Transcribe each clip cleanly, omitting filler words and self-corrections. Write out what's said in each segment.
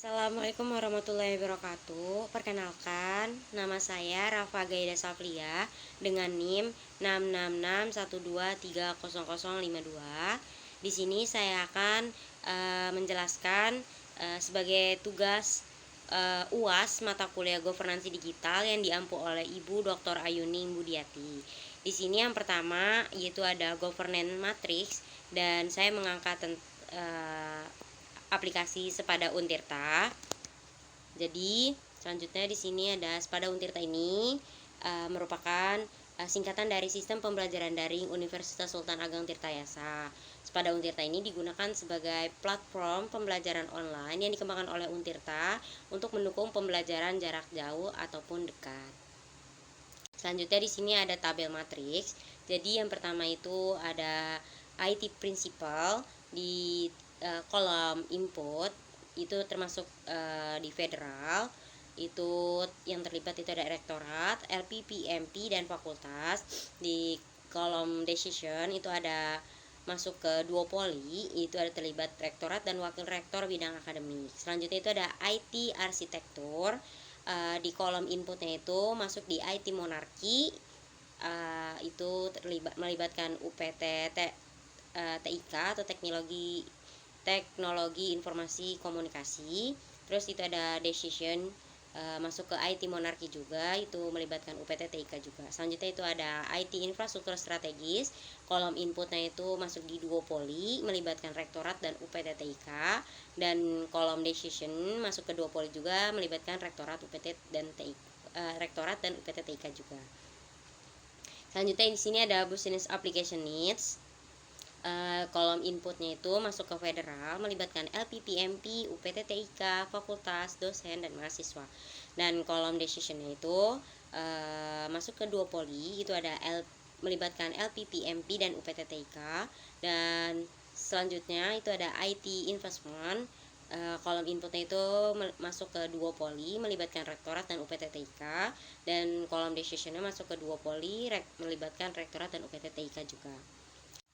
Assalamualaikum warahmatullahi wabarakatuh. Perkenalkan, nama saya Rafa Gaida Saflia dengan NIM 66612300052. Di sini saya akan menjelaskan sebagai tugas UAS mata kuliah Governansi Digital yang diampu oleh Ibu Dr. Ayuning Budiati. Di sini yang pertama yaitu ada Governance Matrix dan saya mengangkat aplikasi Sepada Untirta. Jadi selanjutnya di sini ada Sepada Untirta ini merupakan singkatan dari Sistem Pembelajaran Daring Universitas Sultan Ageng Tirtayasa. Sepada Untirta ini digunakan sebagai platform pembelajaran online yang dikembangkan oleh Untirta untuk mendukung pembelajaran jarak jauh ataupun dekat. Selanjutnya di sini ada tabel matriks. Jadi yang pertama itu ada IT Principal di kolom input itu termasuk di federal itu yang terlibat itu ada rektorat, LPPMP dan fakultas. Di kolom decision itu ada masuk ke duopoli, itu ada terlibat rektorat dan wakil rektor bidang akademik. Selanjutnya itu ada IT arsitektur. Di kolom inputnya itu masuk di IT monarki, itu melibatkan UPT TIK atau teknologi informasi komunikasi. Terus itu ada decision masuk ke IT monarki juga, itu melibatkan UPT TIK juga. Selanjutnya itu ada IT infrastruktur strategis, kolom inputnya itu masuk di duopoli, melibatkan rektorat dan UPT TIK. Dan kolom decision masuk ke duopoli juga, melibatkan rektorat UPT dan TIK, rektorat dan UPT TIK juga. Selanjutnya di sini ada business application needs. Kolom inputnya itu masuk ke federal, melibatkan LPPMP, UPT TIK, fakultas, dosen, dan mahasiswa. Dan kolom decisionnya itu masuk ke duopoli, itu ada melibatkan LPPMP dan UPT TIK. Dan selanjutnya itu ada IT investment. Kolom inputnya itu masuk ke duopoli, melibatkan rektorat dan UPT TIK. Dan kolom decisionnya masuk ke duopoli, melibatkan rektorat dan UPT TIK juga.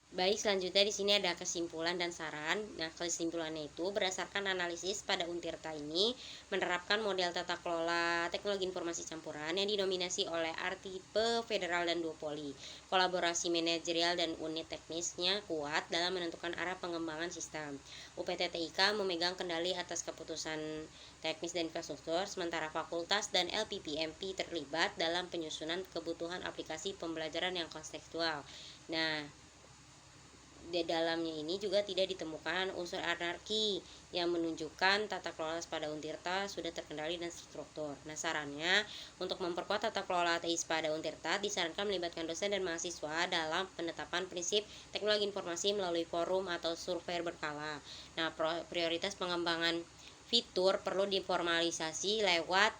Baik, selanjutnya di sini ada kesimpulan dan saran. Nah, kesimpulannya itu berdasarkan analisis pada Untirta ini menerapkan model tata kelola teknologi informasi campuran yang didominasi oleh artipe federal dan duopoli. Kolaborasi manajerial dan unit teknisnya kuat dalam menentukan arah pengembangan sistem. UPT TIK memegang kendali atas keputusan teknis dan infrastruktur, sementara fakultas dan LPPMP terlibat dalam penyusunan kebutuhan aplikasi pembelajaran yang kontekstual. Nah, di dalamnya ini juga tidak ditemukan unsur anarki yang menunjukkan tata kelola Sepada Untirta sudah terkendali dan terstruktur. Nah, sarannya untuk memperkuat tata kelola TI Sepada Untirta disarankan melibatkan dosen dan mahasiswa dalam penetapan prinsip teknologi informasi melalui forum atau survei berkala. Nah, prioritas pengembangan fitur perlu diformalisasi lewat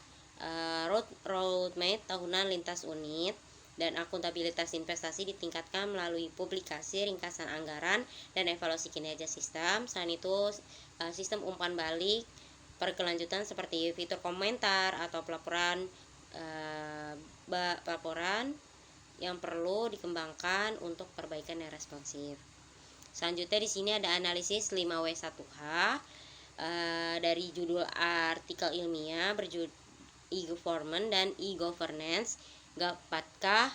roadmap tahunan lintas unit. Dan akuntabilitas investasi ditingkatkan melalui publikasi ringkasan anggaran dan evaluasi kinerja sistem. Selain itu, sistem umpan balik berkelanjutan seperti fitur komentar atau pelaporan yang perlu dikembangkan untuk perbaikan yang responsif. Selanjutnya di sini ada analisis 5W1H dari judul artikel ilmiah berjudul e-government dan e-governance, dapatkah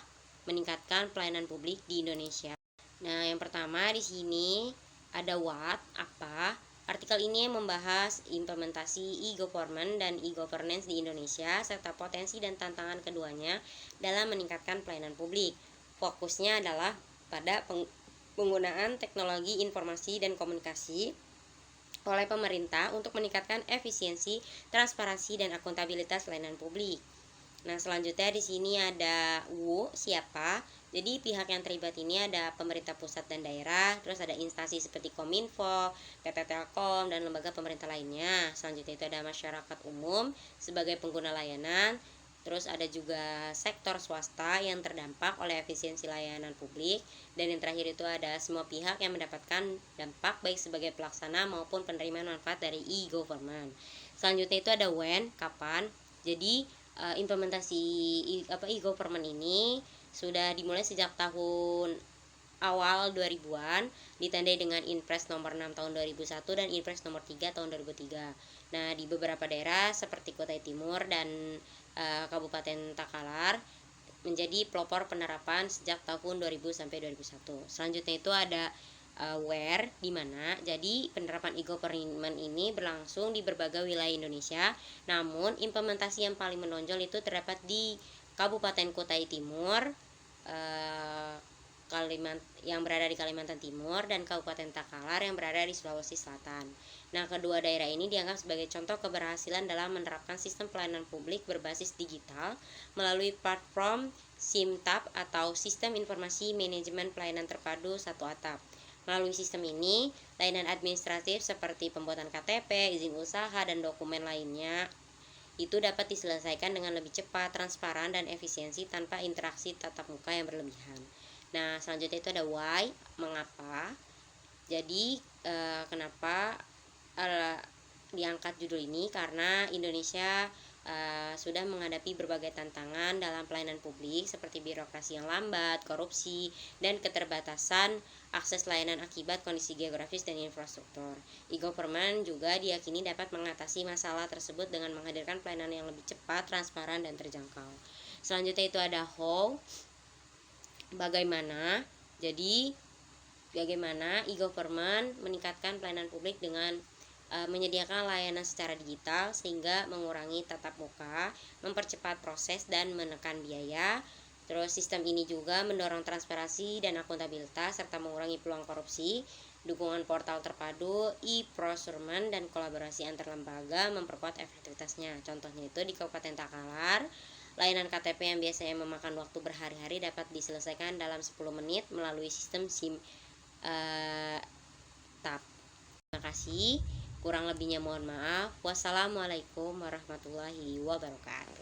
meningkatkan pelayanan publik di Indonesia? Nah, yang pertama di sini ada what, apa. Artikel ini membahas implementasi e-government dan e-governance di Indonesia serta potensi dan tantangan keduanya dalam meningkatkan pelayanan publik. Fokusnya adalah pada penggunaan teknologi informasi dan komunikasi oleh pemerintah untuk meningkatkan efisiensi, transparansi, dan akuntabilitas layanan publik. Nah, selanjutnya di sini ada siapa. Jadi pihak yang terlibat ini ada pemerintah pusat dan daerah, terus ada instansi seperti Kominfo, PT Telkom, dan lembaga pemerintah lainnya. Selanjutnya itu ada masyarakat umum sebagai pengguna layanan. Terus ada juga sektor swasta yang terdampak oleh efisiensi layanan publik. Dan yang terakhir itu ada semua pihak yang mendapatkan dampak baik sebagai pelaksana maupun penerima manfaat dari e-government. Selanjutnya itu ada when, kapan. Jadi implementasi e-government ini sudah dimulai sejak tahun awal 2000-an, ditandai dengan Inpres nomor 6 tahun 2001 dan Inpres nomor 3 tahun 2003. Nah, di beberapa daerah seperti Kutai Timur dan Kabupaten Takalar menjadi pelopor penerapan sejak tahun 2000 sampai 2001. Selanjutnya itu ada WARE, di mana jadi penerapan e-government ini berlangsung di berbagai wilayah Indonesia, namun implementasi yang paling menonjol itu terdapat di Kabupaten Kutai Timur, yang berada di Kalimantan Timur, dan Kabupaten Takalar yang berada di Sulawesi Selatan. Nah, kedua daerah ini dianggap sebagai contoh keberhasilan dalam menerapkan sistem pelayanan publik berbasis digital melalui platform SIMTAP atau Sistem Informasi Manajemen Pelayanan Terpadu Satu Atap. Melalui sistem ini, layanan administratif seperti pembuatan KTP, izin usaha, dan dokumen lainnya itu dapat diselesaikan dengan lebih cepat, transparan, dan efisiensi tanpa interaksi tatap muka yang berlebihan. Nah, selanjutnya itu ada why, mengapa. Jadi, kenapa diangkat judul ini? Karena Indonesia sudah menghadapi berbagai tantangan dalam pelayanan publik seperti birokrasi yang lambat, korupsi, dan keterbatasan akses layanan akibat kondisi geografis dan infrastruktur. E-government juga diyakini dapat mengatasi masalah tersebut dengan menghadirkan pelayanan yang lebih cepat, transparan, dan terjangkau. Selanjutnya itu ada how, bagaimana. Jadi, bagaimana e-government meningkatkan pelayanan publik dengan menyediakan layanan secara digital sehingga mengurangi tatap muka, mempercepat proses, dan menekan biaya. Terus sistem ini juga mendorong transparansi dan akuntabilitas serta mengurangi peluang korupsi. Dukungan portal terpadu, e-procurement, dan kolaborasi antar lembaga memperkuat efektivitasnya. Contohnya itu di Kabupaten Takalar, layanan KTP yang biasanya memakan waktu berhari-hari dapat diselesaikan dalam 10 menit melalui sistem SIM TAP. Terima kasih. Kurang lebihnya mohon maaf. Wassalamualaikum warahmatullahi wabarakatuh.